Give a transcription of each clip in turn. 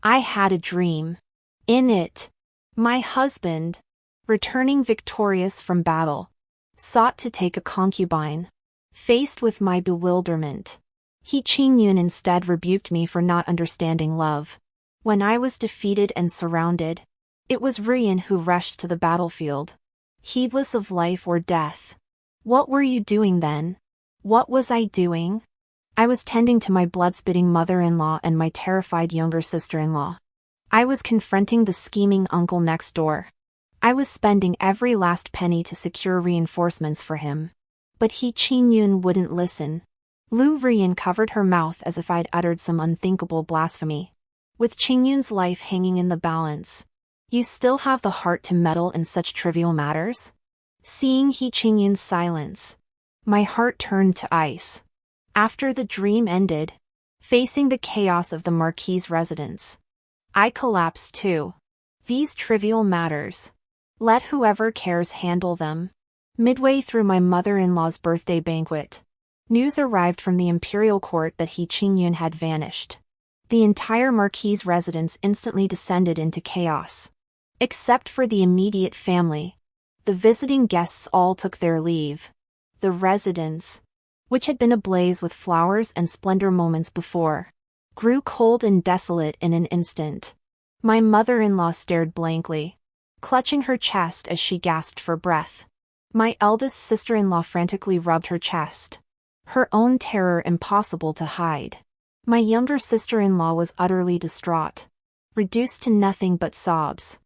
I had a dream. In it, my husband, returning victorious from battle, sought to take a concubine. Faced with my bewilderment, Qingyun instead rebuked me for not understanding love. When I was defeated and surrounded, it was Rian who rushed to the battlefield, heedless of life or death. What were you doing then? What was I doing? I was tending to my blood-spitting mother-in-law and my terrified younger sister-in-law. I was confronting the scheming uncle next door. I was spending every last penny to secure reinforcements for him. But Qingyun wouldn't listen. Lu Rian covered her mouth as if I'd uttered some unthinkable blasphemy. With Qingyun's life hanging in the balance, you still have the heart to meddle in such trivial matters? Seeing Qingyun's silence, my heart turned to ice. After the dream ended, facing the chaos of the Marquis' residence, I collapsed too. These trivial matters, let whoever cares handle them. Midway through my mother-in-law's birthday banquet, news arrived from the imperial court that Qingyun had vanished. The entire Marquis' residence instantly descended into chaos. Except for the immediate family, the visiting guests all took their leave. The residence, which had been ablaze with flowers and splendor moments before, grew cold and desolate in an instant. My mother-in-law stared blankly, clutching her chest as she gasped for breath. My eldest sister-in-law frantically rubbed her chest, her own terror impossible to hide. My younger sister-in-law was utterly distraught, reduced to nothing but sobs.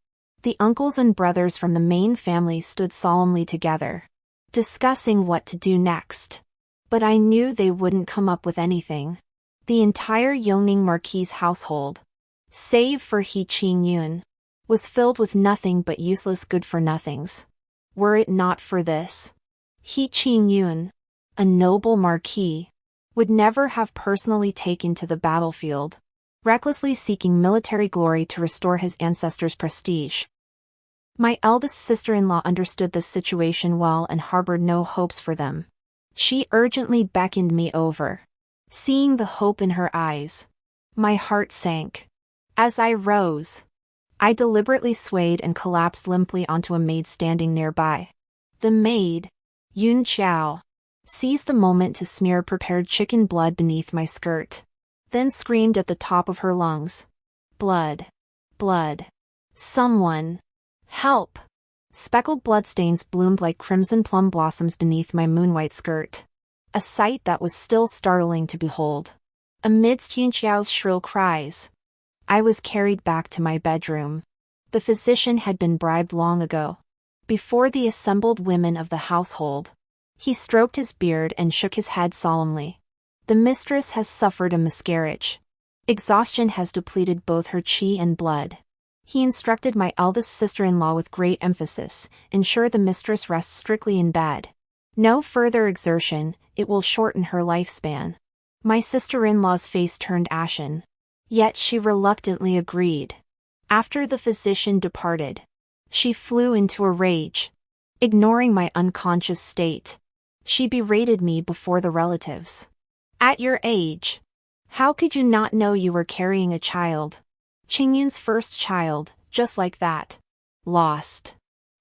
The uncles and brothers from the main family stood solemnly together, discussing what to do next. But I knew they wouldn't come up with anything. The entire Yongning Marquis household, save for Qingyun, was filled with nothing but useless good-for-nothings. Were it not for this, Qingyun, a noble marquis, would never have personally taken to the battlefield, recklessly seeking military glory to restore his ancestors' prestige. My eldest sister-in-law understood this situation well and harbored no hopes for them. She urgently beckoned me over. Seeing the hope in her eyes, my heart sank. As I rose, I deliberately swayed and collapsed limply onto a maid standing nearby. The maid, Yun Qiao, seized the moment to smear prepared chicken blood beneath my skirt, then screamed at the top of her lungs. Blood! Blood! Someone! Help! Speckled bloodstains bloomed like crimson plum blossoms beneath my moon-white skirt, a sight that was still startling to behold. Amidst Yun Qiao's shrill cries, I was carried back to my bedroom. The physician had been bribed long ago. Before the assembled women of the household, he stroked his beard and shook his head solemnly. The mistress has suffered a miscarriage. Exhaustion has depleted both her qi and blood. He instructed my eldest sister-in-law with great emphasis, ensure the mistress rests strictly in bed. No further exertion, it will shorten her lifespan. My sister-in-law's face turned ashen. Yet she reluctantly agreed. After the physician departed, she flew into a rage. Ignoring my unconscious state, she berated me before the relatives. At your age, how could you not know you were carrying a child? Qingyun's first child, just like that. Lost.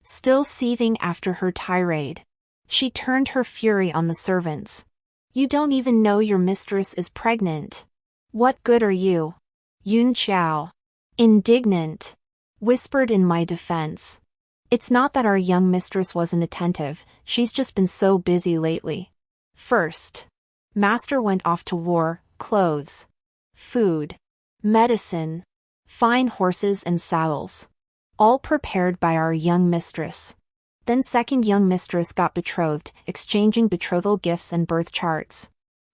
Still seething after her tirade, she turned her fury on the servants. You don't even know your mistress is pregnant. What good are you? Yun Qiao, indignant, whispered in my defense. It's not that our young mistress wasn't attentive, she's just been so busy lately. First, master went off to war, clothes, food, medicine, fine horses and saddles, all prepared by our young mistress. Then second young mistress got betrothed, exchanging betrothal gifts and birth charts.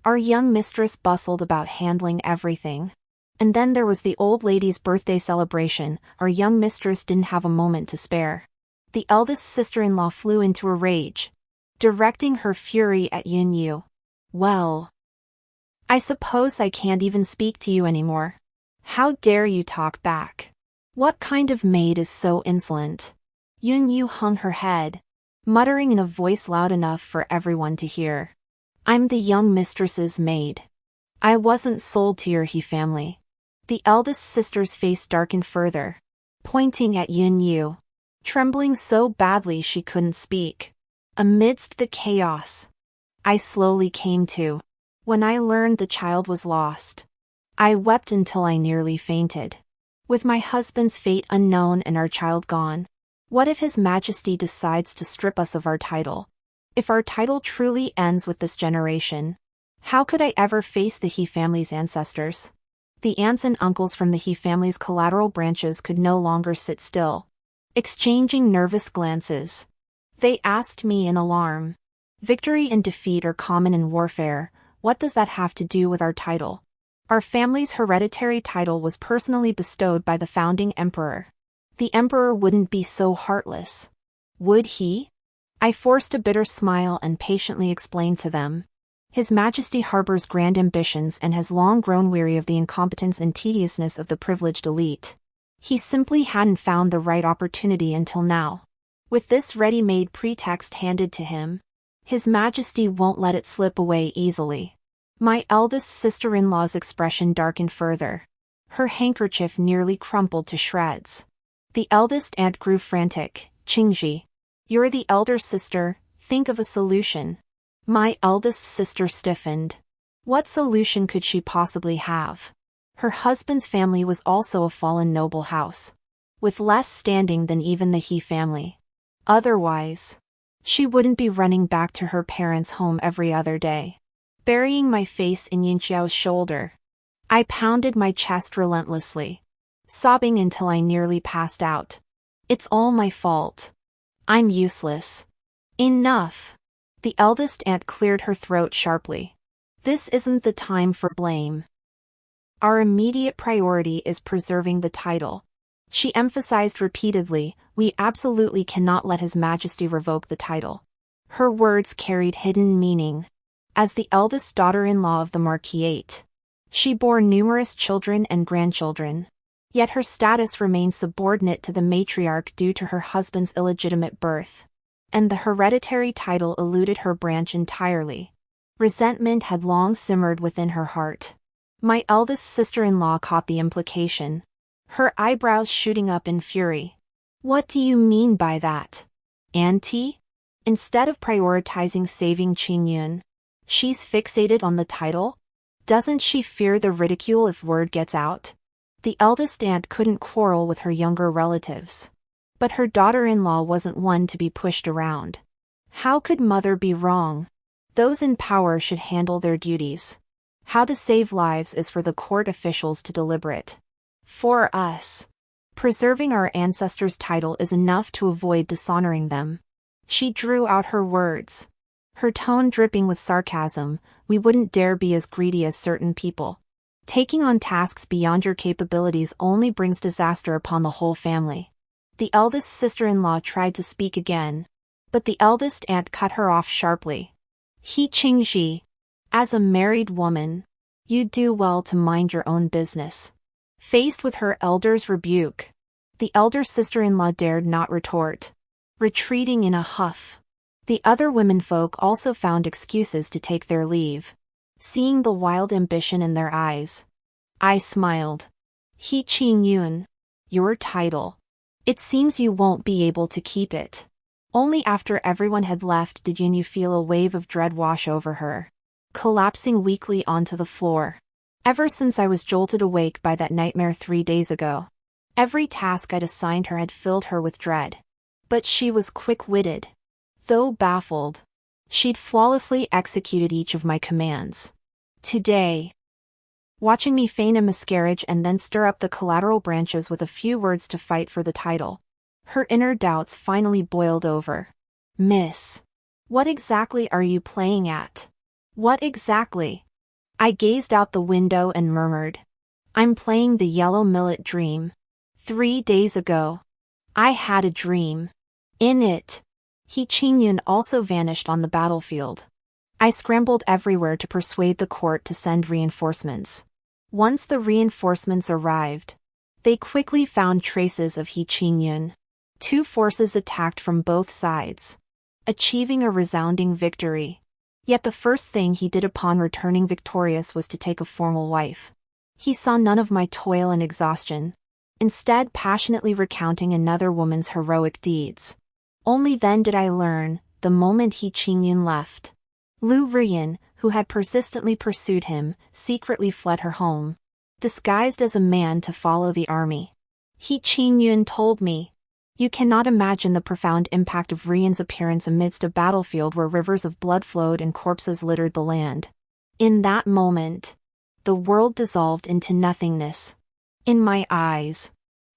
Our young mistress bustled about handling everything. And then there was the old lady's birthday celebration. Our young mistress didn't have a moment to spare. The eldest sister-in-law flew into a rage, directing her fury at Yun Yu. Well, I suppose I can't even speak to you anymore. How dare you talk back? What kind of maid is so insolent? Yun Yu hung her head, muttering in a voice loud enough for everyone to hear. I'm the young mistress's maid. I wasn't sold to your he family. The eldest sister's face darkened further, pointing at Yun Yu, trembling so badly she couldn't speak. Amidst the chaos, I slowly came to. When I learned the child was lost, I wept until I nearly fainted. With my husband's fate unknown and our child gone, what if His Majesty decides to strip us of our title? If our title truly ends with this generation, how could I ever face the He family's ancestors? The aunts and uncles from the He family's collateral branches could no longer sit still, exchanging nervous glances. They asked me in alarm. Victory and defeat are common in warfare. What does that have to do with our title? Our family's hereditary title was personally bestowed by the founding emperor. The emperor wouldn't be so heartless, would he? I forced a bitter smile and patiently explained to them. His Majesty harbors grand ambitions and has long grown weary of the incompetence and tediousness of the privileged elite. He simply hadn't found the right opportunity until now. With this ready-made pretext handed to him, His Majesty won't let it slip away easily. My eldest sister-in-law's expression darkened further. Her handkerchief nearly crumpled to shreds. The eldest aunt grew frantic. Qingji, you're the elder sister, think of a solution. My eldest sister stiffened. What solution could she possibly have? Her husband's family was also a fallen noble house, with less standing than even the He family. Otherwise, she wouldn't be running back to her parents' home every other day. Burying my face in Yinxiao's shoulder, I pounded my chest relentlessly, sobbing until I nearly passed out. It's all my fault. I'm useless. Enough. The eldest aunt cleared her throat sharply. This isn't the time for blame. Our immediate priority is preserving the title. She emphasized repeatedly, we absolutely cannot let His Majesty revoke the title. Her words carried hidden meaning. As the eldest daughter-in-law of the Marquisate, she bore numerous children and grandchildren. Yet her status remained subordinate to the matriarch due to her husband's illegitimate birth. And the hereditary title eluded her branch entirely. Resentment had long simmered within her heart. My eldest sister-in-law caught the implication, her eyebrows shooting up in fury. What do you mean by that, Auntie? Instead of prioritizing saving Qingyun, she's fixated on the title? Doesn't she fear the ridicule if word gets out? The eldest aunt couldn't quarrel with her younger relatives. But her daughter-in-law wasn't one to be pushed around. How could mother be wrong? Those in power should handle their duties. How to save lives is for the court officials to deliberate. For us, preserving our ancestors' title is enough to avoid dishonoring them. She drew out her words, her tone dripping with sarcasm. We wouldn't dare be as greedy as certain people. Taking on tasks beyond your capabilities only brings disaster upon the whole family. The eldest sister-in-law tried to speak again, but the eldest aunt cut her off sharply. He Qingji, as a married woman, you do well to mind your own business. Faced with her elder's rebuke, the elder sister-in-law dared not retort, retreating in a huff. The other womenfolk also found excuses to take their leave. Seeing the wild ambition in their eyes, I smiled. He Qingyun, your title. It seems you won't be able to keep it. Only after everyone had left did Yunyu feel a wave of dread wash over her, collapsing weakly onto the floor. Ever since I was jolted awake by that nightmare 3 days ago, every task I'd assigned her had filled her with dread. But she was quick-witted. Though baffled, she'd flawlessly executed each of my commands. Today, watching me feign a miscarriage and then stir up the collateral branches with a few words to fight for the title, her inner doubts finally boiled over. Miss, what exactly are you playing at? What exactly? I gazed out the window and murmured. I'm playing the yellow millet dream. 3 days ago, I had a dream. In it, He Qingyun also vanished on the battlefield. I scrambled everywhere to persuade the court to send reinforcements. Once the reinforcements arrived, they quickly found traces of He Qingyun. 2 forces attacked from both sides, achieving a resounding victory. Yet the first thing he did upon returning victorious was to take a formal wife. He saw none of my toil and exhaustion, instead passionately recounting another woman's heroic deeds. Only then did I learn, the moment He Qingyun left. Lu Ruyan, who had persistently pursued him, secretly fled her home, disguised as a man to follow the army. He Qingyun told me. You cannot imagine the profound impact of Ruyan's appearance amidst a battlefield where rivers of blood flowed and corpses littered the land. In that moment, the world dissolved into nothingness. In my eyes,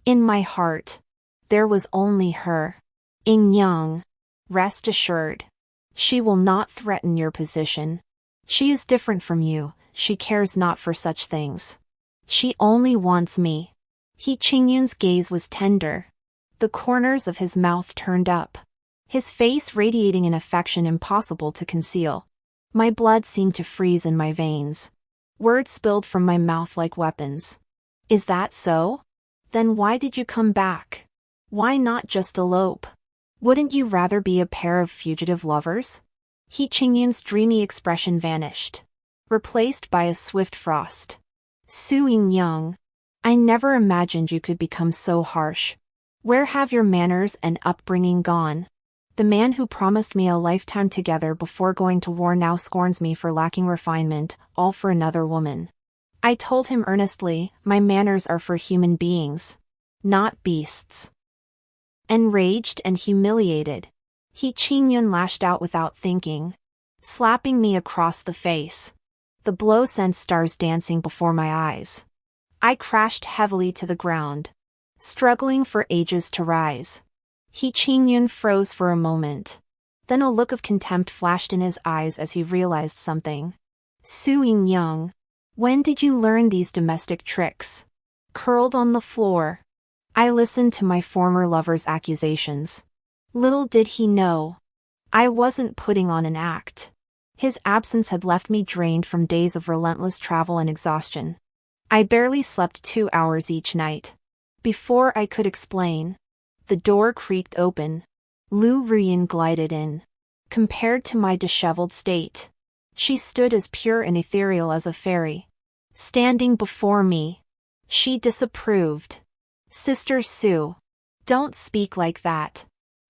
in my heart, there was only her. Ing Yang. Rest assured. She will not threaten your position. She is different from you, she cares not for such things. She only wants me. He Qingyun's gaze was tender. The corners of his mouth turned up, his face radiating an affection impossible to conceal. My blood seemed to freeze in my veins. Words spilled from my mouth like weapons. Is that so? Then why did you come back? Why not just elope? Wouldn't you rather be a pair of fugitive lovers? He Qingyun's dreamy expression vanished, replaced by a swift frost. Su Ying, I never imagined you could become so harsh. Where have your manners and upbringing gone? The man who promised me a lifetime together before going to war now scorns me for lacking refinement, all for another woman. I told him earnestly, my manners are for human beings, not beasts. Enraged and humiliated, He Qingyun lashed out without thinking, slapping me across the face. The blow sent stars dancing before my eyes. I crashed heavily to the ground, struggling for ages to rise. He Qingyun froze for a moment. Then a look of contempt flashed in his eyes as he realized something. Su Ying, when did you learn these domestic tricks? Curled on the floor, I listened to my former lover's accusations. Little did he know, I wasn't putting on an act. His absence had left me drained from days of relentless travel and exhaustion. I barely slept 2 hours each night. Before I could explain, the door creaked open. Lu Ruyan glided in. Compared to my disheveled state, she stood as pure and ethereal as a fairy. Standing before me, she disapproved. Sister Su, don't speak like that.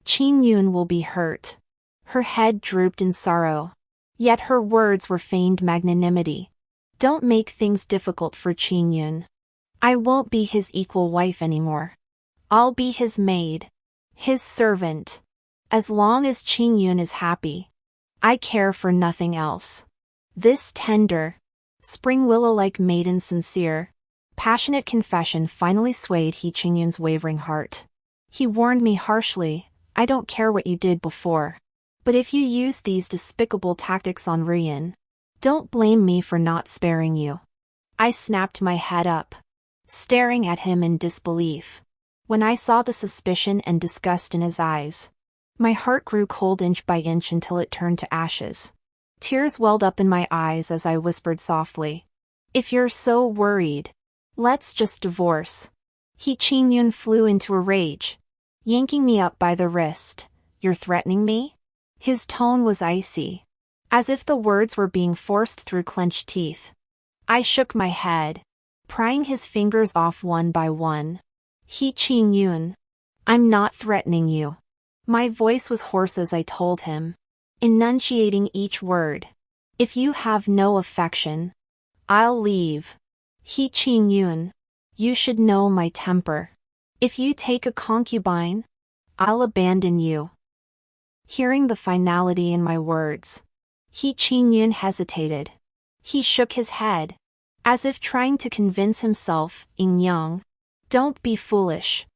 Qingyun will be hurt. Her head drooped in sorrow. Yet her words were feigned magnanimity. Don't make things difficult for Qingyun. I won't be his equal wife anymore. I'll be his maid, his servant. As long as Qingyun is happy, I care for nothing else. This tender, spring willow-like maiden sincere, passionate confession finally swayed He Qingyun's wavering heart. He warned me harshly, I don't care what you did before. But if you use these despicable tactics on Ruyan, don't blame me for not sparing you. I snapped my head up, staring at him in disbelief. When I saw the suspicion and disgust in his eyes, my heart grew cold inch by inch until it turned to ashes. Tears welled up in my eyes as I whispered softly, if you're so worried, let's just divorce. He Qingyun flew into a rage, yanking me up by the wrist. You're threatening me? His tone was icy, as if the words were being forced through clenched teeth. I shook my head, prying his fingers off one by one. He Qingyun, I'm not threatening you. My voice was hoarse as I told him, enunciating each word. If you have no affection, I'll leave. He Qingyun, you should know my temper. If you take a concubine, I'll abandon you. Hearing the finality in my words, He Qingyun hesitated. He shook his head, as if trying to convince himself, Ing Yang, don't be foolish.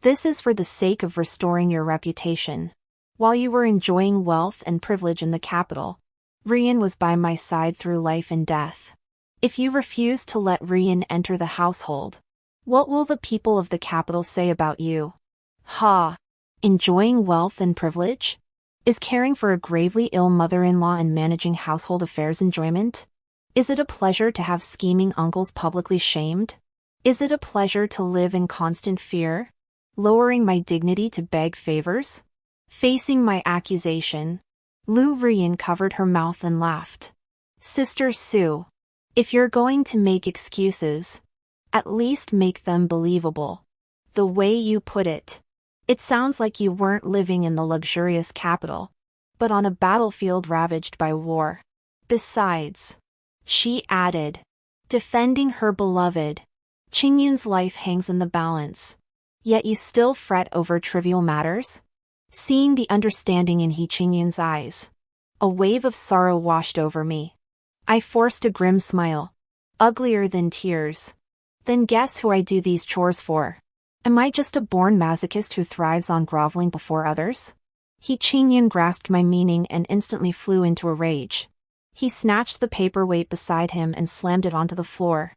This is for the sake of restoring your reputation. While you were enjoying wealth and privilege in the capital, Ruyan was by my side through life and death. If you refuse to let Ruyan enter the household, what will the people of the capital say about you? Ha! Enjoying wealth and privilege? Is caring for a gravely ill mother-in-law and managing household affairs enjoyment? Is it a pleasure to have scheming uncles publicly shamed? Is it a pleasure to live in constant fear, lowering my dignity to beg favors? Facing my accusation, Lu Ruyan covered her mouth and laughed. Sister Su, If you're going to make excuses, at least make them believable. The way you put it, it sounds like you weren't living in the luxurious capital, but on a battlefield ravaged by war. Besides, she added, defending her beloved, Qingyun's life hangs in the balance. Yet you still fret over trivial matters? Seeing the understanding in He Qingyun's eyes, a wave of sorrow washed over me. I forced a grim smile, uglier than tears. Then guess who I do these chores for? Am I just a born masochist who thrives on groveling before others? He Qingyun grasped my meaning and instantly flew into a rage. He snatched the paperweight beside him and slammed it onto the floor.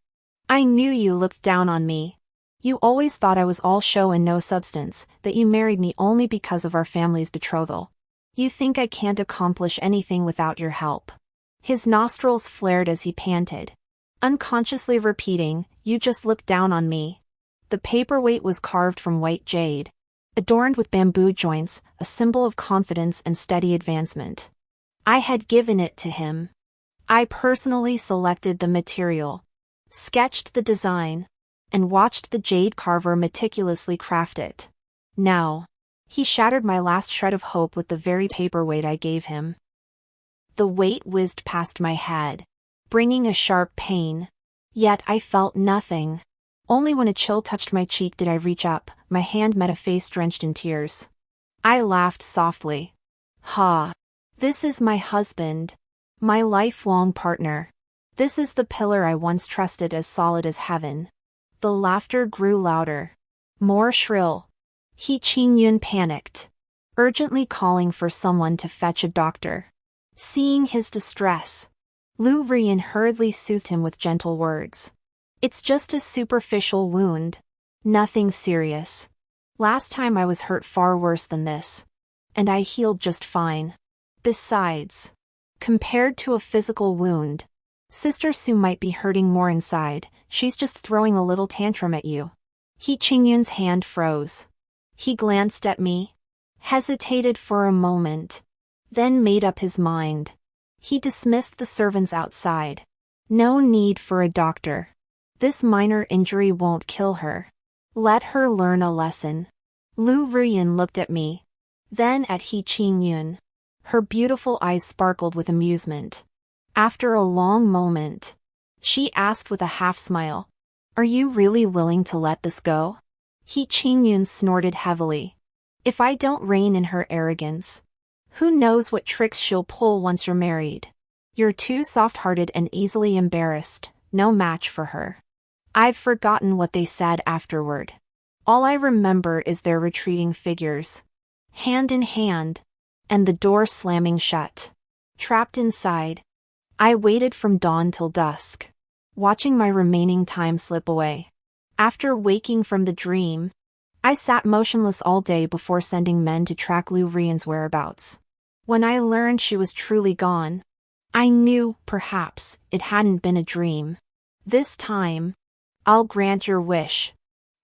I knew you looked down on me. You always thought I was all show and no substance, that you married me only because of our family's betrothal. You think I can't accomplish anything without your help. His nostrils flared as he panted, unconsciously repeating, you just looked down on me. The paperweight was carved from white jade, adorned with bamboo joints, a symbol of confidence and steady advancement. I had given it to him. I personally selected the material, sketched the design, and watched the jade carver meticulously craft it. Now, he shattered my last shred of hope with the very paperweight I gave him. The weight whizzed past my head, bringing a sharp pain. Yet I felt nothing. Only when a chill touched my cheek did I reach up, my hand met a face drenched in tears. I laughed softly. Ha! This is my husband. My lifelong partner. This is the pillar I once trusted as solid as heaven. The laughter grew louder, more shrill. He Qingyun panicked, urgently calling for someone to fetch a doctor. Seeing his distress, Lu Rian hurriedly soothed him with gentle words. It's just a superficial wound. Nothing serious. Last time I was hurt far worse than this. And I healed just fine. Besides, compared to a physical wound, Sister Su might be hurting more inside. She's just throwing a little tantrum at you. He Qingyun's hand froze. He glanced at me, hesitated for a moment, then made up his mind. He dismissed the servants outside. No need for a doctor. This minor injury won't kill her. Let her learn a lesson. Lu Ruyan looked at me, then at He Qingyun. Her beautiful eyes sparkled with amusement. After a long moment, she asked with a half-smile, "Are you really willing to let this go?" He Qingyun snorted heavily. "If I don't rein in her arrogance, who knows what tricks she'll pull once you're married? You're too soft-hearted and easily embarrassed, no match for her." I've forgotten what they said afterward. All I remember is their retreating figures, hand in hand, and the door slamming shut. Trapped inside, I waited from dawn till dusk, watching my remaining time slip away. After waking from the dream, I sat motionless all day before sending men to track Lu Rian's whereabouts. When I learned she was truly gone, I knew, perhaps, it hadn't been a dream. This time, I'll grant your wish.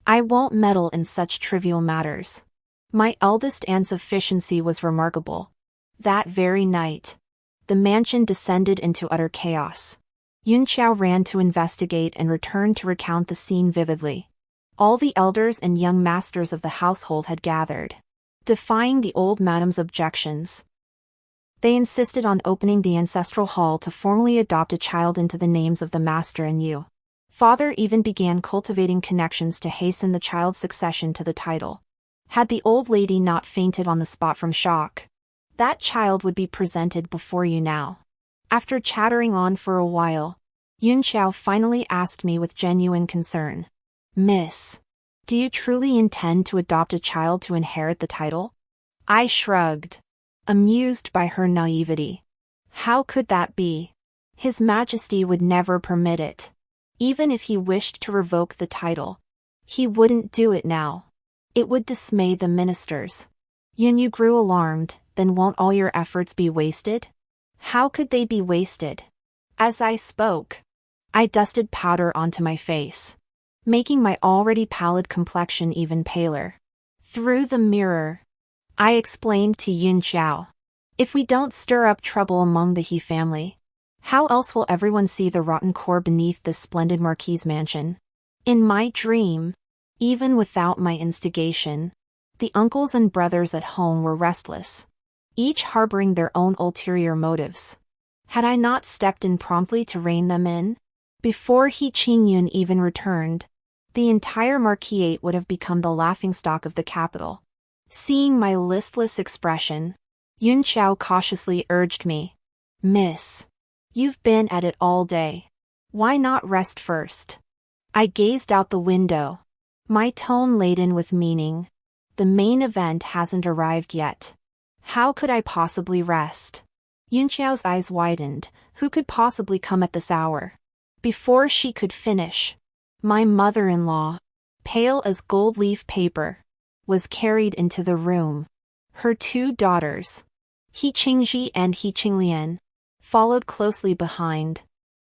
I won't meddle in such trivial matters. My eldest aunt's efficiency was remarkable. That very night, the mansion descended into utter chaos. Yun Xiao ran to investigate and returned to recount the scene vividly. All the elders and young masters of the household had gathered, defying the old madam's objections. They insisted on opening the ancestral hall to formally adopt a child into the names of the master and Yu. Father even began cultivating connections to hasten the child's succession to the title. Had the old lady not fainted on the spot from shock, that child would be presented before you now. After chattering on for a while, Yun Xiao finally asked me with genuine concern, "Miss, do you truly intend to adopt a child to inherit the title?" I shrugged, amused by her naivety. How could that be? His Majesty would never permit it. Even if he wished to revoke the title, he wouldn't do it now. It would dismay the ministers. Yun Yu grew alarmed. Then won't all your efforts be wasted? How could they be wasted? As I spoke, I dusted powder onto my face, making my already pallid complexion even paler. Through the mirror, I explained to Yun Xiao, "If we don't stir up trouble among the He family, How else will everyone see the rotten core beneath this splendid marquise mansion? In my dream, even without my instigation, the uncles and brothers at home were restless, each harboring their own ulterior motives. Had I not stepped in promptly to rein them in? Before He Qingyun even returned, the entire marquisate would have become the laughingstock of the capital. Seeing my listless expression, Yun Xiao cautiously urged me. Miss, you've been at it all day. Why not rest first? I gazed out the window, my tone laden with meaning. The main event hasn't arrived yet. How could I possibly rest? Yun Xiao's eyes widened. Who could possibly come at this hour? Before she could finish, my mother-in-law, pale as gold leaf paper, was carried into the room. Her two daughters, He Qingji and He Qinglian, followed closely behind.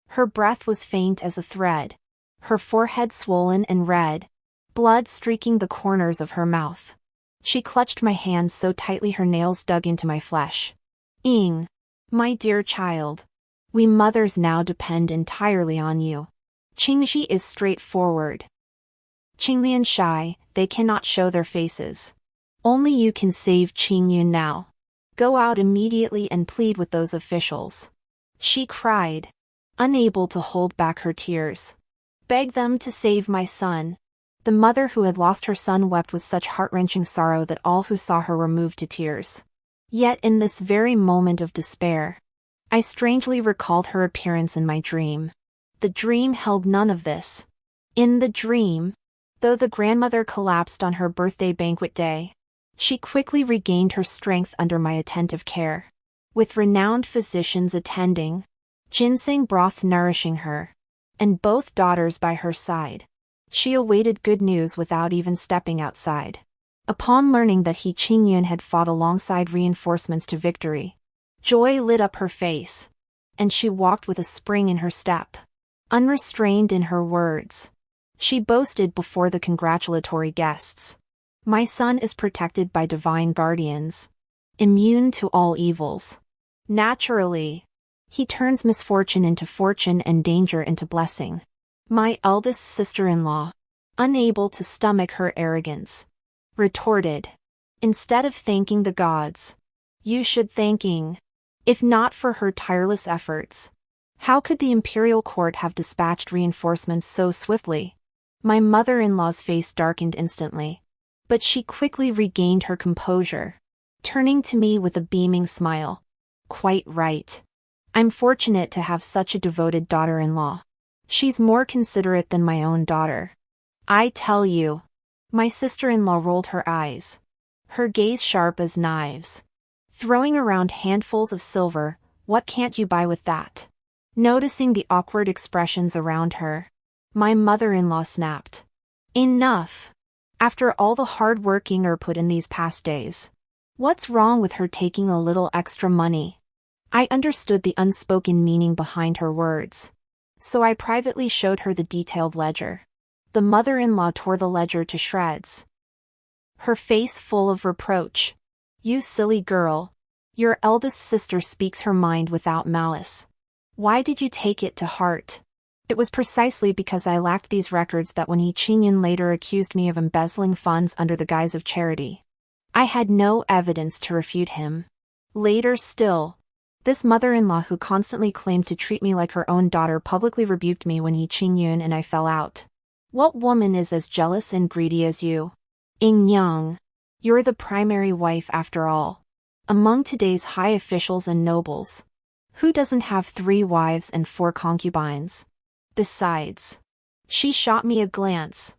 Her breath was faint as a thread, her forehead swollen and red, blood streaking the corners of her mouth. She clutched my hands so tightly her nails dug into my flesh. Ying, my dear child, we mothers now depend entirely on you. Qingji is straightforward. Qinglian shy, they cannot show their faces. Only you can save Qingyun now. Go out immediately and plead with those officials. She cried, unable to hold back her tears. Beg them to save my son. The mother who had lost her son wept with such heart-wrenching sorrow that all who saw her were moved to tears. Yet in this very moment of despair, I strangely recalled her appearance in my dream. The dream held none of this. In the dream, though the grandmother collapsed on her birthday banquet day, she quickly regained her strength under my attentive care. With renowned physicians attending, ginseng broth nourishing her, and both daughters by her side, she awaited good news without even stepping outside. Upon learning that He Qingyun had fought alongside reinforcements to victory, joy lit up her face, and she walked with a spring in her step. Unrestrained in her words, she boasted before the congratulatory guests. My son is protected by divine guardians, immune to all evils. Naturally, he turns misfortune into fortune and danger into blessing. My eldest sister-in-law, unable to stomach her arrogance, retorted, instead of thanking the gods, you should thanking. If not for her tireless efforts, how could the imperial court have dispatched reinforcements so swiftly? My mother-in-law's face darkened instantly, but she quickly regained her composure, turning to me with a beaming smile. Quite right. I'm fortunate to have such a devoted daughter-in-law. She's more considerate than my own daughter. I tell you. My sister-in-law rolled her eyes, her gaze sharp as knives. Throwing around handfuls of silver, what can't you buy with that? Noticing the awkward expressions around her, my mother-in-law snapped. Enough! After all the hard work Inger put in these past days, what's wrong with her taking a little extra money? I understood the unspoken meaning behind her words, so I privately showed her the detailed ledger. The mother-in-law tore the ledger to shreds, her face full of reproach. You silly girl. Your eldest sister speaks her mind without malice. Why did you take it to heart? It was precisely because I lacked these records that when He Qingyun later accused me of embezzling funds under the guise of charity, I had no evidence to refute him. Later still, this mother-in-law who constantly claimed to treat me like her own daughter publicly rebuked me when He Qingyun and I fell out. What woman is as jealous and greedy as you? Ying Yang. You're the primary wife after all. Among today's high officials and nobles, who doesn't have 3 wives and 4 concubines? Besides, she shot me a glance,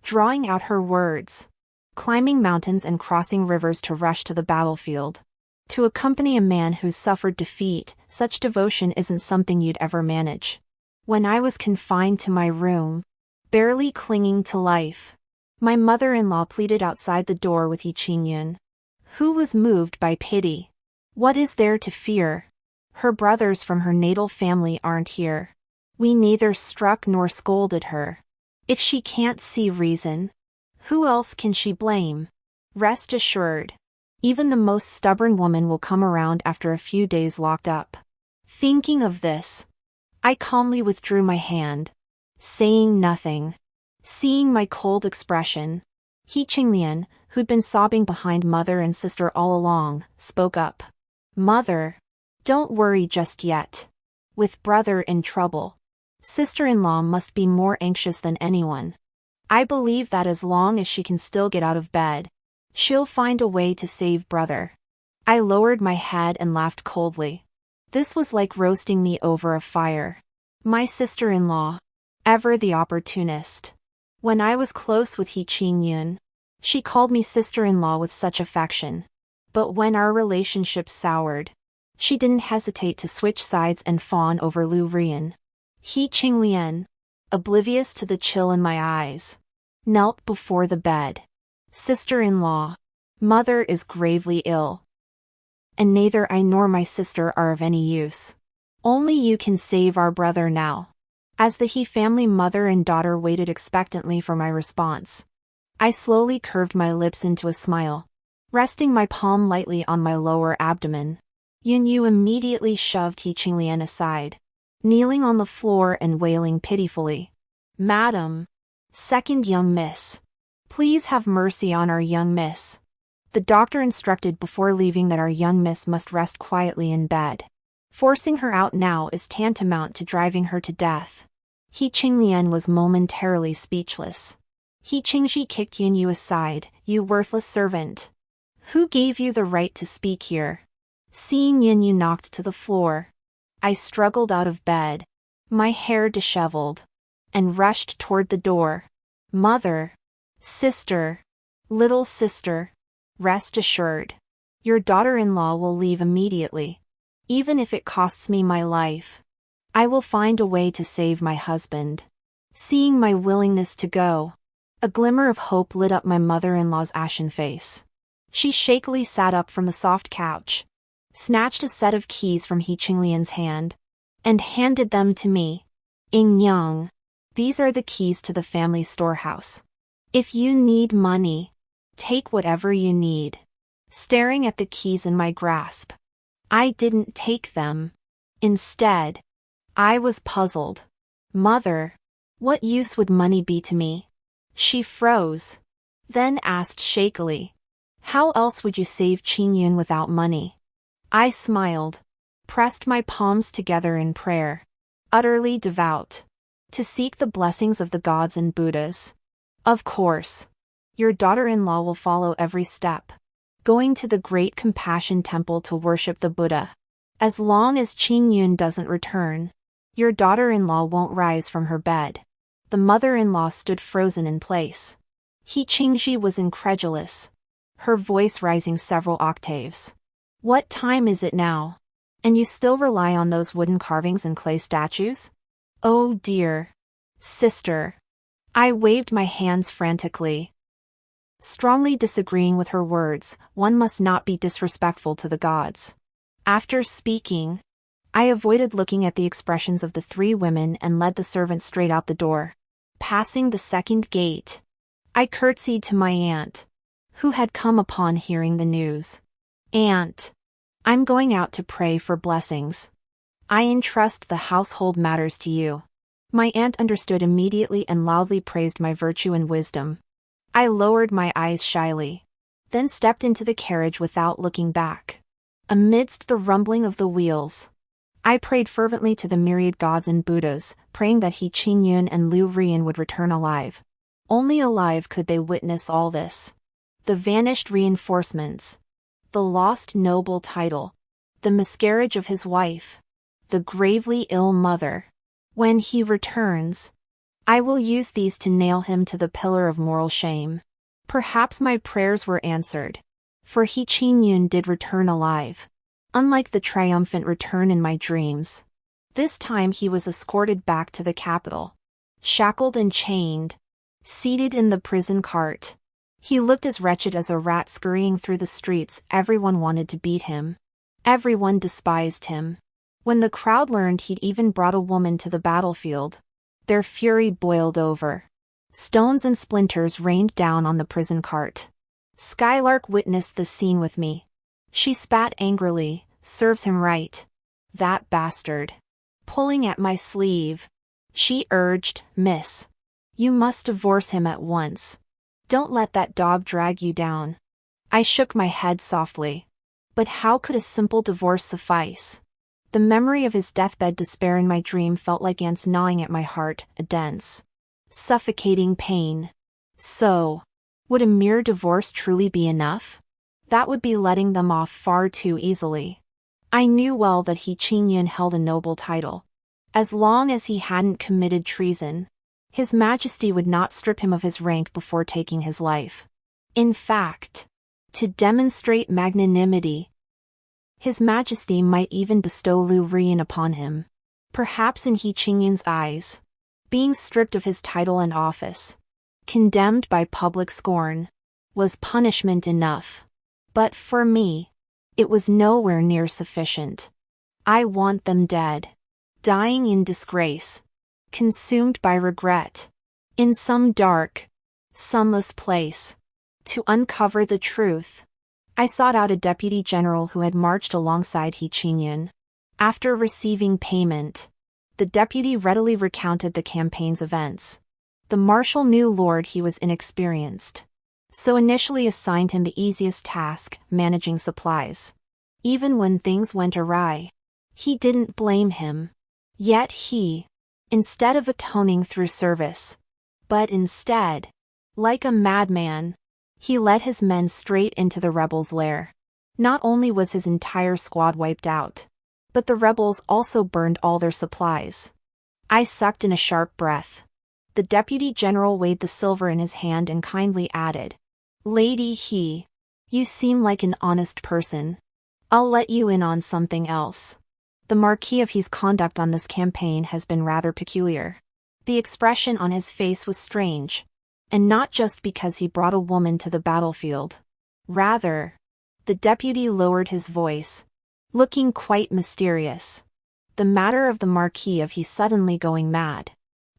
drawing out her words, climbing mountains and crossing rivers to rush to the battlefield. To accompany a man who's suffered defeat, such devotion isn't something you'd ever manage. When I was confined to my room, barely clinging to life, my mother-in-law pleaded outside the door with He Qingyun, who was moved by pity. What is there to fear? Her brothers from her natal family aren't here. We neither struck nor scolded her. If she can't see reason, who else can she blame? Rest assured, even the most stubborn woman will come around after a few days locked up. Thinking of this, I calmly withdrew my hand, saying nothing. Seeing my cold expression, He Qinglian, who'd been sobbing behind mother and sister all along, spoke up. Mother, don't worry just yet. With brother in trouble, sister-in-law must be more anxious than anyone. I believe that as long as she can still get out of bed, she'll find a way to save brother. I lowered my head and laughed coldly. This was like roasting me over a fire. My sister-in-law, ever the opportunist. When I was close with He Qingyun, she called me sister-in-law with such affection. But when our relationship soured, she didn't hesitate to switch sides and fawn over Lu Rian. He Qinglian, oblivious to the chill in my eyes, knelt before the bed. Sister-in-law, mother is gravely ill, and neither I nor my sister are of any use. Only you can save our brother now. As the He family mother and daughter waited expectantly for my response, I slowly curved my lips into a smile, resting my palm lightly on my lower abdomen. Yunyu immediately shoved He Qinglian aside, kneeling on the floor and wailing pitifully. Madam, second young miss, please have mercy on our young miss. The doctor instructed before leaving that our young miss must rest quietly in bed. Forcing her out now is tantamount to driving her to death. He Qinglian was momentarily speechless. He Qingji kicked Yunyu aside. You worthless servant. Who gave you the right to speak here? Seeing Yunyu knocked to the floor, I struggled out of bed, my hair disheveled, and rushed toward the door. Mother, sister, little sister, rest assured, your daughter-in-law will leave immediately. Even if it costs me my life, I will find a way to save my husband. Seeing my willingness to go, a glimmer of hope lit up my mother-in-law's ashen face. She shakily sat up from the soft couch, snatched a set of keys from He Qinglian's hand, and handed them to me. Ing Yang, these are the keys to the family storehouse. If you need money, take whatever you need. Staring at the keys in my grasp, I didn't take them. Instead, I was puzzled. Mother, what use would money be to me? She froze, then asked shakily, how else would you save Qingyun without money? I smiled, pressed my palms together in prayer, utterly devout, to seek the blessings of the gods and Buddhas. Of course, your daughter-in-law will follow every step, going to the Great Compassion Temple to worship the Buddha. As long as Qingyun doesn't return, your daughter-in-law won't rise from her bed. The mother-in-law stood frozen in place. He Qingji was incredulous, her voice rising several octaves. What time is it now? And you still rely on those wooden carvings and clay statues? Oh dear. Sister. I waved my hands frantically, strongly disagreeing with her words. One must not be disrespectful to the gods. After speaking, I avoided looking at the expressions of the three women and led the servant straight out the door. Passing the second gate, I curtsied to my aunt, who had come upon hearing the news. Aunt, I'm going out to pray for blessings. I entrust the household matters to you. My aunt understood immediately and loudly praised my virtue and wisdom. I lowered my eyes shyly, then stepped into the carriage without looking back. Amidst the rumbling of the wheels, I prayed fervently to the myriad gods and Buddhas, praying that He Qingyun and Lu Rian would return alive. Only alive could they witness all this. The vanished reinforcements, the lost noble title, the miscarriage of his wife, the gravely ill mother. When he returns, I will use these to nail him to the pillar of moral shame. Perhaps my prayers were answered, for He Qingyun did return alive. Unlike the triumphant return in my dreams, this time he was escorted back to the capital, shackled and chained, seated in the prison cart. He looked as wretched as a rat scurrying through the streets. Everyone wanted to beat him. Everyone despised him. When the crowd learned he'd even brought a woman to the battlefield, their fury boiled over. Stones and splinters rained down on the prison cart. Skylark witnessed the scene with me. She spat angrily. Serves him right. That bastard. Pulling at my sleeve. She urged, Miss. You must divorce him at once. Don't let that dog drag you down. I shook my head softly. But how could a simple divorce suffice? The memory of his deathbed despair in my dream felt like ants gnawing at my heart, a dense, suffocating pain. So, would a mere divorce truly be enough? That would be letting them off far too easily. I knew well that He Qingyun held a noble title. As long as he hadn't committed treason, His Majesty would not strip him of his rank before taking his life. In fact, to demonstrate magnanimity, His Majesty might even bestow Lu Rian upon him. Perhaps in He Qingyun's eyes, being stripped of his title and office, condemned by public scorn, was punishment enough. But for me, it was nowhere near sufficient. I want them dead, dying in disgrace, consumed by regret, in some dark, sunless place. To uncover the truth, I sought out a deputy general who had marched alongside He Qingyun. After receiving payment, the deputy readily recounted the campaign's events. The marshal knew Lord he was inexperienced, so initially assigned him the easiest task, managing supplies. Even when things went awry, he didn't blame him. Yet he, instead of atoning through service, but instead, like a madman, he led his men straight into the rebels' lair. Not only was his entire squad wiped out, but the rebels also burned all their supplies. I sucked in a sharp breath. The deputy general weighed the silver in his hand and kindly added, Lady He, you seem like an honest person. I'll let you in on something else. The Marquis of He's conduct on this campaign has been rather peculiar. The expression on his face was strange. And not just because he brought a woman to the battlefield. Rather, the deputy lowered his voice, looking quite mysterious. The matter of the Marquis of He suddenly going mad.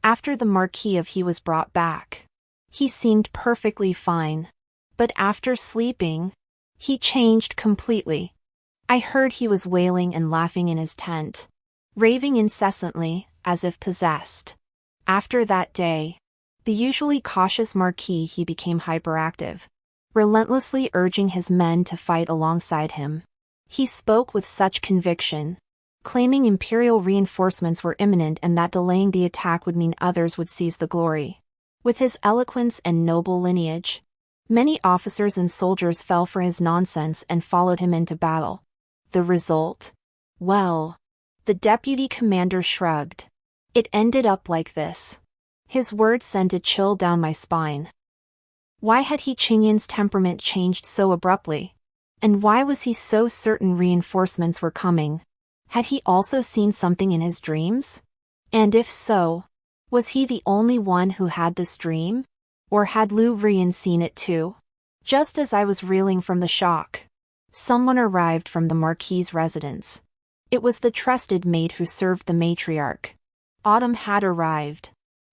After the Marquis of He was brought back, he seemed perfectly fine. But after sleeping, he changed completely. I heard he was wailing and laughing in his tent, raving incessantly, as if possessed. After that day, the usually cautious Marquis he became hyperactive, relentlessly urging his men to fight alongside him. He spoke with such conviction, claiming imperial reinforcements were imminent and that delaying the attack would mean others would seize the glory. With his eloquence and noble lineage, many officers and soldiers fell for his nonsense and followed him into battle. The result? Well, the deputy commander shrugged. It ended up like this. His words sent a chill down my spine. Why had He Qingyun's temperament changed so abruptly? And why was he so certain reinforcements were coming? Had he also seen something in his dreams? And if so, was he the only one who had this dream? Or had Lu Rian seen it too? Just as I was reeling from the shock, someone arrived from the Marquis's residence. It was the trusted maid who served the matriarch. Autumn had arrived,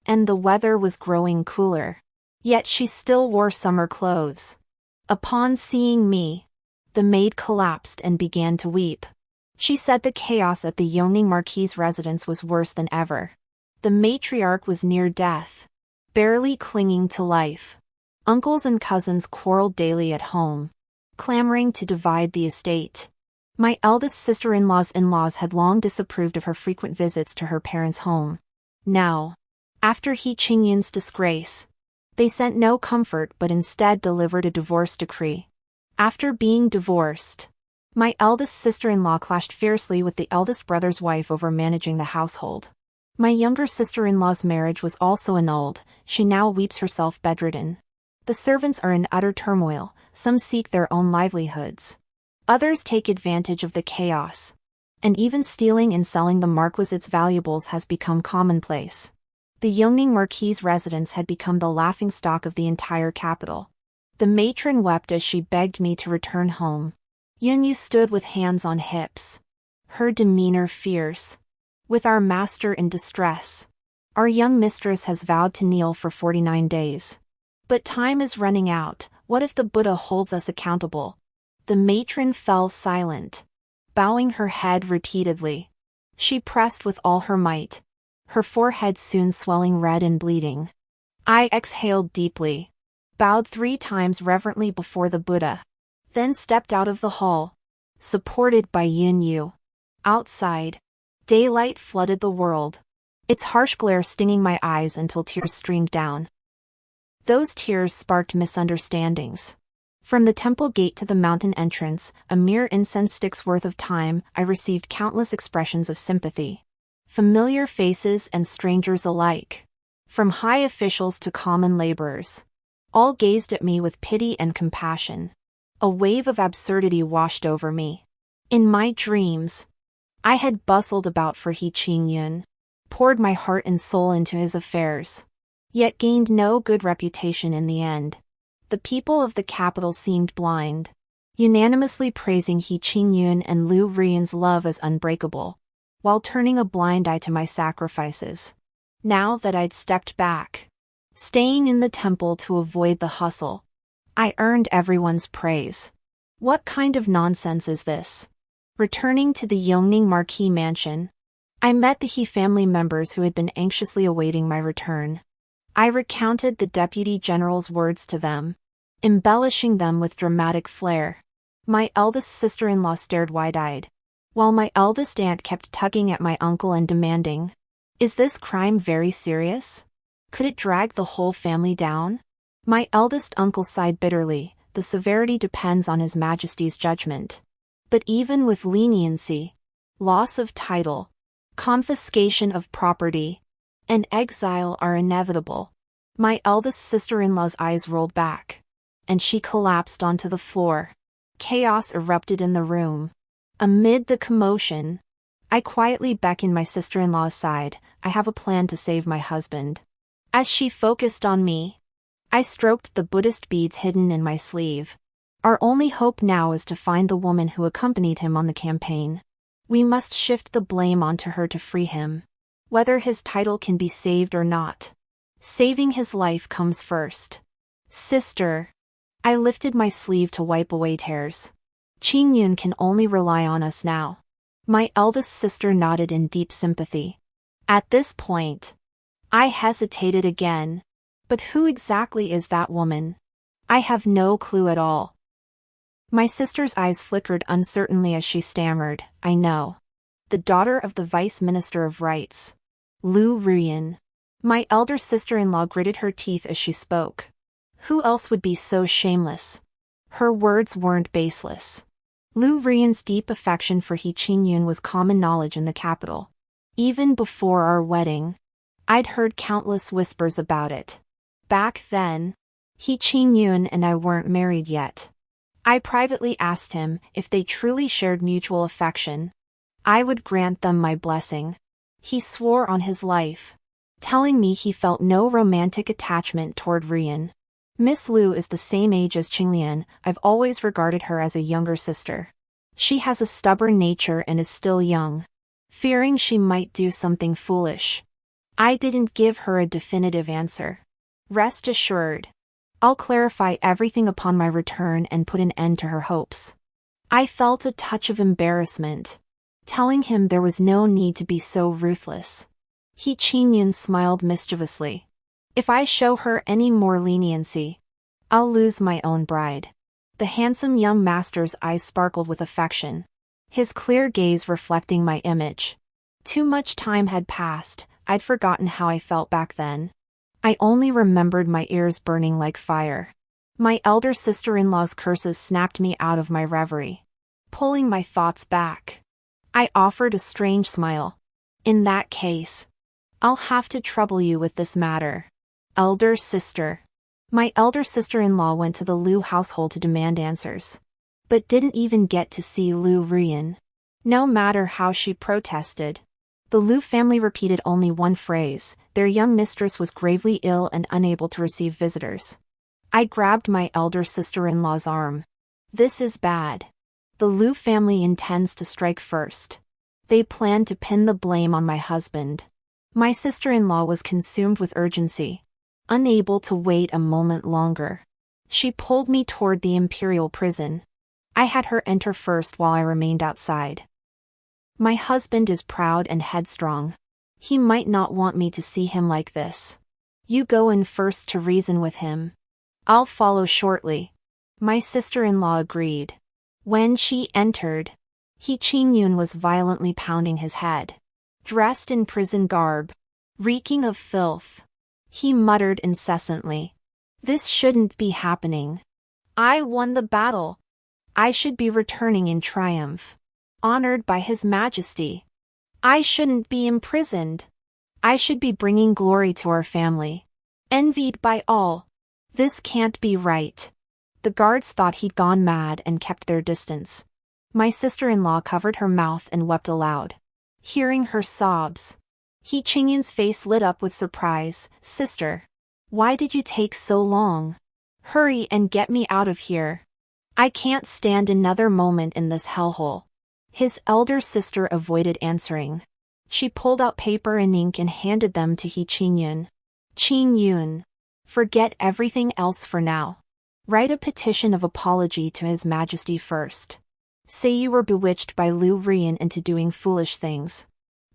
and the weather was growing cooler. Yet she still wore summer clothes. Upon seeing me, the maid collapsed and began to weep. She said the chaos at the Yongning Marquis's residence was worse than ever. The matriarch was near death, barely clinging to life. Uncles and cousins quarreled daily at home, clamoring to divide the estate. My eldest sister-in-law's in-laws had long disapproved of her frequent visits to her parents' home. Now, after He Qingyun's disgrace, they sent no comfort but instead delivered a divorce decree. After being divorced, my eldest sister-in-law clashed fiercely with the eldest brother's wife over managing the household. My younger sister-in-law's marriage was also annulled. She now weeps herself bedridden. The servants are in utter turmoil. Some seek their own livelihoods. Others take advantage of the chaos. And even stealing and selling the Marquis's valuables has become commonplace. The Yongning Marquis's residence had become the laughingstock of the entire capital. The matron wept as she begged me to return home. Yunyu stood with hands on hips, her demeanor fierce. With our master in distress, our young mistress has vowed to kneel for 49 days. But time is running out. What if the Buddha holds us accountable? The matron fell silent. bowing her head repeatedly. She pressed with all her might, her forehead soon swelling red and bleeding. I exhaled deeply, bowed 3 times reverently before the Buddha, then stepped out of the hall, supported by Yun Yu. Outside, daylight flooded the world, its harsh glare stinging my eyes until tears streamed down. Those tears sparked misunderstandings. From the temple gate to the mountain entrance, a mere incense stick's worth of time, I received countless expressions of sympathy. Familiar faces and strangers alike. From high officials to common laborers. All gazed at me with pity and compassion. A wave of absurdity washed over me. In my dreams, I had bustled about for He Qingyun, poured my heart and soul into his affairs, yet gained no good reputation in the end. The people of the capital seemed blind, unanimously praising He Qingyun and Lu Rian's love as unbreakable, while turning a blind eye to my sacrifices. Now that I'd stepped back, staying in the temple to avoid the hustle, I earned everyone's praise. What kind of nonsense is this? Returning to the Yongning Marquis mansion, I met the He family members who had been anxiously awaiting my return. I recounted the Deputy General's words to them, embellishing them with dramatic flair. My eldest sister-in-law stared wide-eyed, while my eldest aunt kept tugging at my uncle and demanding, "Is this crime very serious? Could it drag the whole family down?" My eldest uncle sighed bitterly, "The severity depends on His Majesty's judgment. But even with leniency, loss of title, confiscation of property, and exile are inevitable." My eldest sister-in-law's eyes rolled back, and she collapsed onto the floor. Chaos erupted in the room. Amid the commotion, I quietly beckoned my sister-in-law aside. "I have a plan to save my husband." As she focused on me, I stroked the Buddhist beads hidden in my sleeve. "Our only hope now is to find the woman who accompanied him on the campaign. We must shift the blame onto her to free him. Whether his title can be saved or not, saving his life comes first." "Sister." I lifted my sleeve to wipe away tears. "Qingyun can only rely on us now." My eldest sister nodded in deep sympathy. At this point, I hesitated again. But who exactly is that woman? I have no clue at all. My sister's eyes flickered uncertainly as she stammered, "I know. The daughter of the Vice Minister of Rights. Lu Rian." My elder sister-in-law gritted her teeth as she spoke. Who else would be so shameless? Her words weren't baseless. Lu Rian's deep affection for He Qingyun was common knowledge in the capital. Even before our wedding, I'd heard countless whispers about it. Back then, He Qingyun and I weren't married yet. I privately asked him if they truly shared mutual affection, I would grant them my blessing. He swore on his life, telling me he felt no romantic attachment toward Rian. Miss Lu is the same age as Qinglian. I've always regarded her as a younger sister. She has a stubborn nature and is still young. Fearing she might do something foolish, I didn't give her a definitive answer. Rest assured, I'll clarify everything upon my return and put an end to her hopes. I felt a touch of embarrassment, telling him there was no need to be so ruthless. He Qingyun smiled mischievously. If I show her any more leniency, I'll lose my own bride. The handsome young master's eyes sparkled with affection, his clear gaze reflecting my image. Too much time had passed, I'd forgotten how I felt back then. I only remembered my ears burning like fire. My elder sister-in-law's curses snapped me out of my reverie, pulling my thoughts back. I offered a strange smile. In that case, I'll have to trouble you with this matter. Elder sister. My elder sister-in-law went to the Lu household to demand answers, but didn't even get to see Lu Rian. No matter how she protested, the Lu family repeated only one phrase: their young mistress was gravely ill and unable to receive visitors. I grabbed my elder sister-in-law's arm. This is bad. The Lu family intends to strike first. They plan to pin the blame on my husband. My sister-in-law was consumed with urgency, unable to wait a moment longer. She pulled me toward the imperial prison. I had her enter first while I remained outside. My husband is proud and headstrong. He might not want me to see him like this. You go in first to reason with him. I'll follow shortly. My sister-in-law agreed. When she entered, Hee Chin-yoon was violently pounding his head. Dressed in prison garb, reeking of filth, he muttered incessantly. This shouldn't be happening. I won the battle. I should be returning in triumph, honored by His Majesty. I shouldn't be imprisoned. I should be bringing glory to our family, envied by all. This can't be right. The guards thought he'd gone mad and kept their distance. My sister-in-law covered her mouth and wept aloud. Hearing her sobs, Hee Chin-yoon's face lit up with surprise. Sister, why did you take so long? Hurry and get me out of here. I can't stand another moment in this hellhole. His elder sister avoided answering. She pulled out paper and ink and handed them to Hee Chin-yoon. Chin-yoon, forget everything else for now. Write a petition of apology to His Majesty first. Say you were bewitched by Liu Rian into doing foolish things.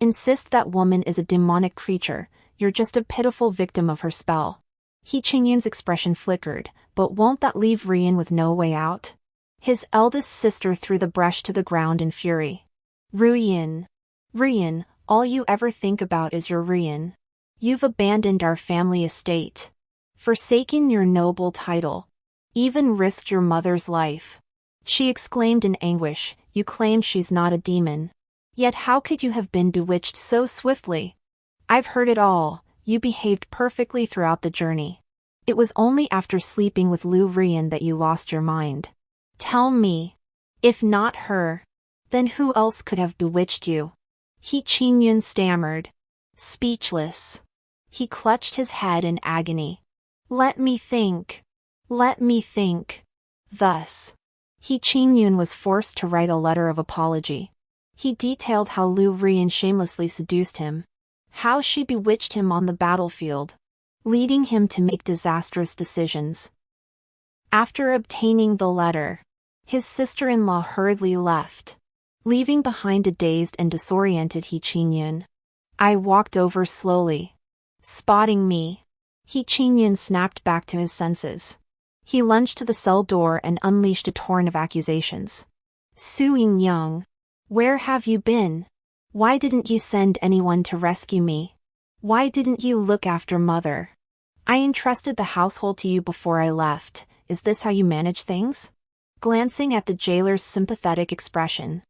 Insist that woman is a demonic creature, you're just a pitiful victim of her spell. Hee Chin-yoon's expression flickered, but won't that leave Rian with no way out? His eldest sister threw the brush to the ground in fury. Rian, all you ever think about is your Rian. You've abandoned our family estate, forsaken your noble title, even risked your mother's life. She exclaimed in anguish. You claim she's not a demon. Yet how could you have been bewitched so swiftly? I've heard it all. You behaved perfectly throughout the journey. It was only after sleeping with Liu Rian that you lost your mind. Tell me, if not her, then who else could have bewitched you? Hee Chin-yoon stammered, speechless. He clutched his head in agony. Let me think. Let me think. Thus, Hee Chin-yoon was forced to write a letter of apology. He detailed how Liu Rian shamelessly seduced him, how she bewitched him on the battlefield, leading him to make disastrous decisions. After obtaining the letter, his sister-in-law hurriedly left, leaving behind a dazed and disoriented Hee Chin-yoon. I walked over slowly. Spotting me, Hee Chin-yoon snapped back to his senses. He lunged to the cell door and unleashed a torrent of accusations. Soo-young, where have you been? Why didn't you send anyone to rescue me? Why didn't you look after mother? I entrusted the household to you before I left. Is this how you manage things? Glancing at the jailer's sympathetic expression,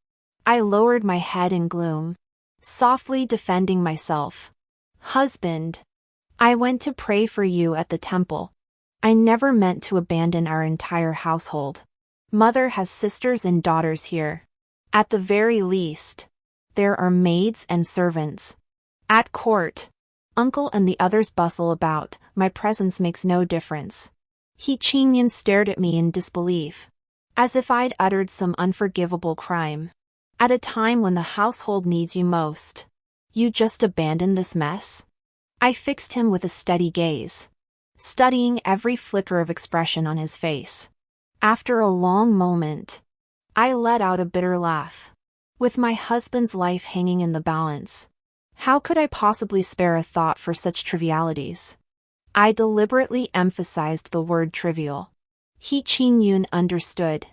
I lowered my head in gloom, softly defending myself. Husband, I went to pray for you at the temple. I never meant to abandon our entire household. Mother has sisters and daughters here. At the very least, there are maids and servants. At court, uncle and the others bustle about. My presence makes no difference. Hee Chin-yoon stared at me in disbelief, as if I'd uttered some unforgivable crime. At a time when the household needs you most, you just abandon this mess? I fixed him with a steady gaze, studying every flicker of expression on his face. After a long moment, I let out a bitter laugh. With my husband's life hanging in the balance, how could I possibly spare a thought for such trivialities? I deliberately emphasized the word trivial. Hee Chin-yoon understood.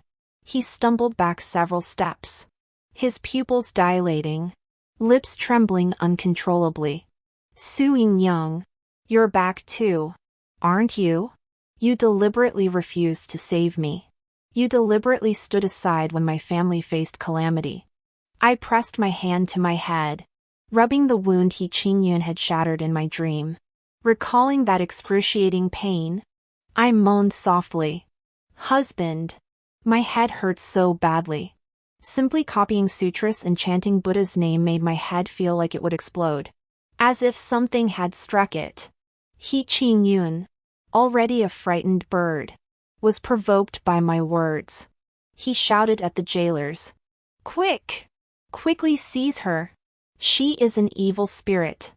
He stumbled back several steps, his pupils dilating, lips trembling uncontrollably. Soo-young, you're back too, aren't you? You deliberately refused to save me. You deliberately stood aside when my family faced calamity. I pressed my hand to my head, rubbing the wound Hee Chin-yoon had shattered in my dream. Recalling that excruciating pain, I moaned softly. Husband, my head hurts so badly. Simply copying sutras and chanting Buddha's name made my head feel like it would explode, as if something had struck it. Hee Chin-yoon, already a frightened bird, was provoked by my words. He shouted at the jailers. Quick! Quickly seize her! She is an evil spirit.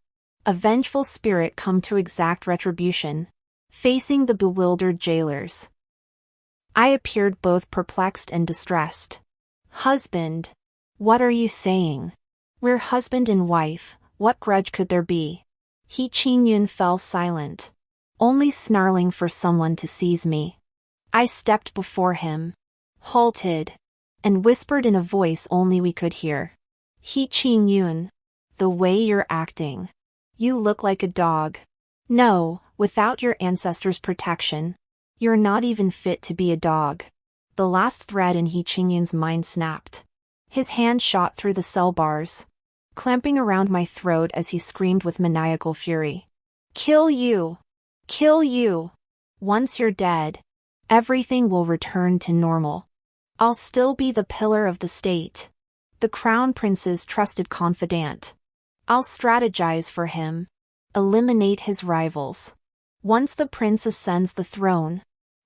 A vengeful spirit come to exact retribution. Facing the bewildered jailers, I appeared both perplexed and distressed. Husband. What are you saying? We're husband and wife, what grudge could there be? He Qingyun fell silent, only snarling for someone to seize me. I stepped before him, halted, and whispered in a voice only we could hear. He Qingyun, the way you're acting. You look like a dog. No, without your ancestors' protection, you're not even fit to be a dog. The last thread in He Qingyun's mind snapped. His hand shot through the cell bars, clamping around my throat as he screamed with maniacal fury. Kill you! Kill you! Once you're dead, everything will return to normal. I'll still be the pillar of the state, the crown prince's trusted confidant. I'll strategize for him, eliminate his rivals. Once the prince ascends the throne,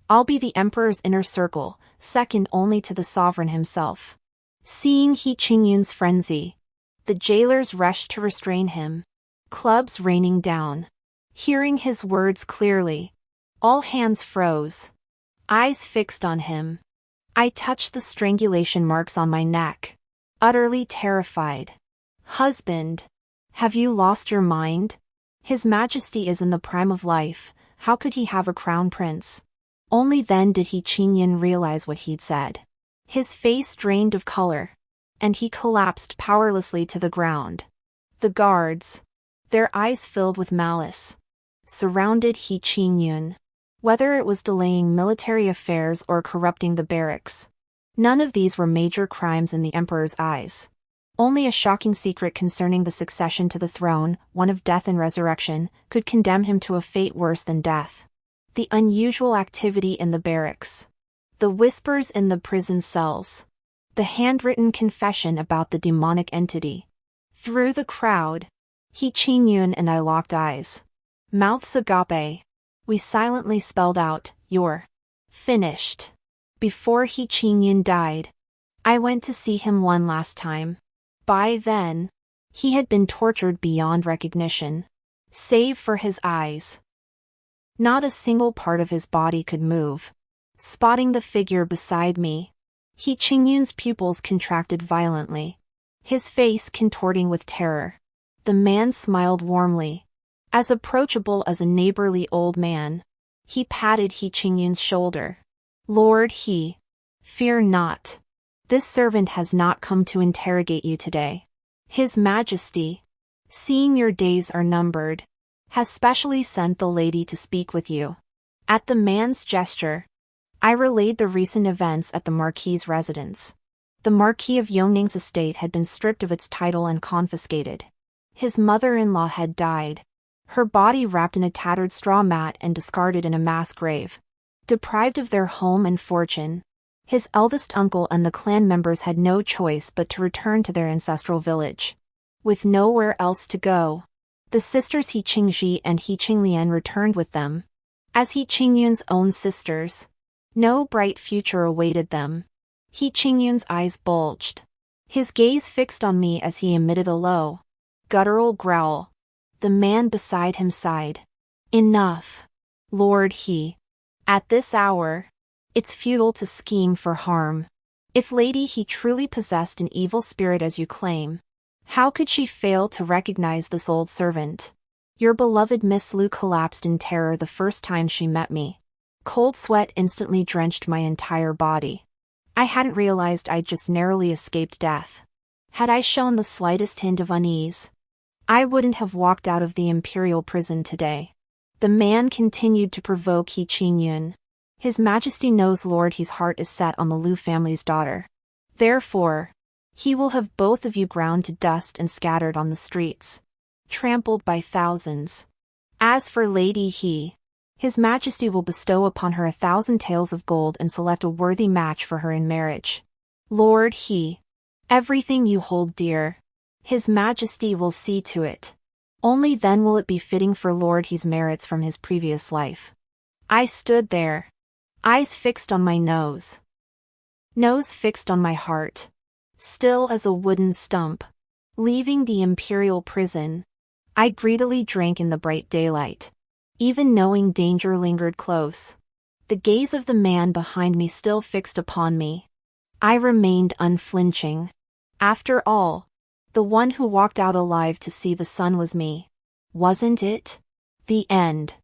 I'll be the emperor's inner circle, second only to the sovereign himself. Seeing He Qingyun's frenzy, the jailers rushed to restrain him, clubs raining down. Hearing his words clearly, all hands froze, eyes fixed on him. I touched the strangulation marks on my neck, utterly terrified. Husband, have you lost your mind? His Majesty is in the prime of life, how could he have a crown prince? Only then did He Qingyun realize what he'd said. His face drained of color, and he collapsed powerlessly to the ground. The guards, their eyes filled with malice, surrounded He Qingyun. Whether it was delaying military affairs or corrupting the barracks, none of these were major crimes in the emperor's eyes. Only a shocking secret concerning the succession to the throne, one of death and resurrection, could condemn him to a fate worse than death. The unusual activity in the barracks, the whispers in the prison cells, the handwritten confession about the demonic entity. Through the crowd, He Qingyun and I locked eyes. Mouths agape. We silently spelled out, "You're finished." Before He Qingyun died, I went to see him one last time. By then, he had been tortured beyond recognition, save for his eyes. Not a single part of his body could move. Spotting the figure beside me, He Qingyun's pupils contracted violently, his face contorting with terror. The man smiled warmly, as approachable as a neighborly old man. He patted He Qingyun's shoulder. Lord He, fear not. This servant has not come to interrogate you today. His Majesty, seeing your days are numbered, has specially sent the lady to speak with you. At the man's gesture, I relayed the recent events at the Marquis's residence. The Marquis of Yongning's estate had been stripped of its title and confiscated. His mother-in-law had died, her body wrapped in a tattered straw mat and discarded in a mass grave. Deprived of their home and fortune, his eldest uncle and the clan members had no choice but to return to their ancestral village. With nowhere else to go, the sisters He Qingzhi and He Qinglian returned with them. As He Qingyun's own sisters, no bright future awaited them. He Qingyun's eyes bulged, his gaze fixed on me as he emitted a low, guttural growl. The man beside him sighed. Enough, Lord He. At this hour, it's futile to scheme for harm. If Lady He truly possessed an evil spirit as you claim, how could she fail to recognize this old servant? Your beloved Miss Lu collapsed in terror the first time she met me. Cold sweat instantly drenched my entire body. I hadn't realized I'd just narrowly escaped death. Had I shown the slightest hint of unease, I wouldn't have walked out of the imperial prison today. The man continued to provoke He Qingyun. His Majesty knows Lord He's heart is set on the Lu family's daughter. Therefore, he will have both of you ground to dust and scattered on the streets, trampled by thousands. As for Lady He, His Majesty will bestow upon her 1,000 taels of gold and select a worthy match for her in marriage. Lord He, everything you hold dear, His Majesty will see to it. Only then will it be fitting for Lord He's merits from his previous life. I stood there, eyes fixed on my nose fixed on my heart, still as a wooden stump. Leaving the imperial prison, I greedily drank in the bright daylight. Even knowing danger lingered close, the gaze of the man behind me still fixed upon me. I remained unflinching. After all, the one who walked out alive to see the sun was me. Wasn't it? The end.